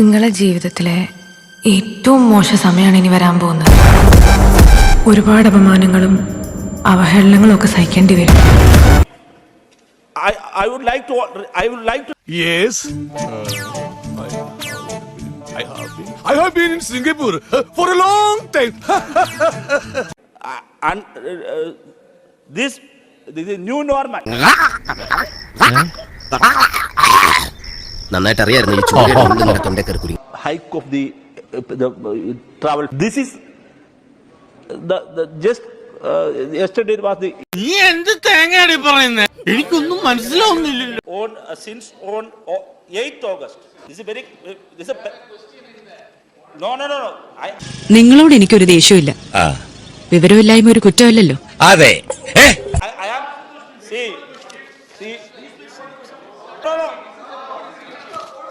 നിങ്ങളുടെ ജീവിതത്തിലെ ഏറ്റവും മോശ സമയമാണ് ഇനി വരാൻ പോകുന്നത്. ഒരുപാട് അപമാനങ്ങളും അവഹേളനങ്ങളും ഒക്കെ സഹിക്കേണ്ടി വരും. I would like to. Yes. I have been in Singapore for a long time. And this is new normal. നന്നായിട്ട് അറിയായിരുന്നു ഈ ചൂട് തൊണ്ടേ കയറി. Hike of the travel. This is the just yesterday was the. നീ എന്ത് തേങ്ങയാണ് പറയുന്നത്? എനിക്കൊന്നും മനസ്സിലാവുന്നില്ലല്ലോ. Since on 8th August. This is a no. നിങ്ങളോട് എനിക്കൊരു ദേഷ്യമില്ല. വിവരമില്ലായ്മ ഒരു കുറ്റമല്ലല്ലോ. അതെ. I am see no.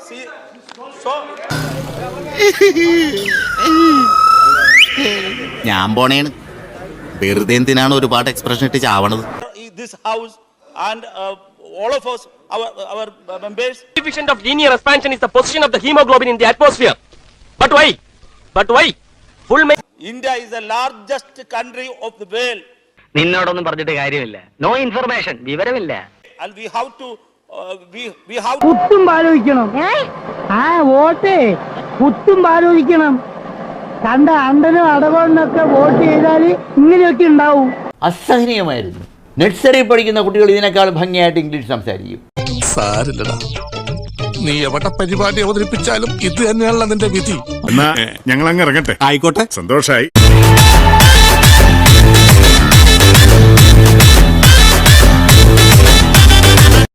See so ഞാൻ പോണേണ്. വെറുതെ എന്തിനാണ് ഒരുപാട് എക്സ്പ്രഷൻ ഇട്ട് ചാവണത്? this house and all of us our members. Coefficient of linear expansion is the position of the hemoglobin in the atmosphere. But why? India is the largest country of the world. നിന്നോടൊന്നും പറഞ്ഞിട്ട് കാര്യമില്ല. No information, വിവരമില്ല. And we have to കുത്തും ആലോചിക്കണം. വോട്ടേ കുത്തും ആലോചിക്കണം. കണ്ട അണ്ടനും അടവണ്ണൊക്കെ vote ചെയ്താൽ ഇങ്ങനെയൊക്കെ ഉണ്ടാവും. അസഹനീയമായിരുന്നു. നഴ്സറി പഠിക്കുന്ന കുട്ടികൾ ഇതിനേക്കാൾ ഭംഗിയായിട്ട് ഇംഗ്ലീഷ് സംസാരിക്കും. സാരില്ലടാ, നീ എവിടെ പരിപാടി അവതരിപ്പിച്ചാലും ഇത് തന്നെയാണല്ലോ നിന്റെ വിധി. എന്നാ ഞങ്ങൾ അങ്ങ് ഇറങ്ങട്ടെ. ആയിക്കോട്ടെ, സന്തോഷായി.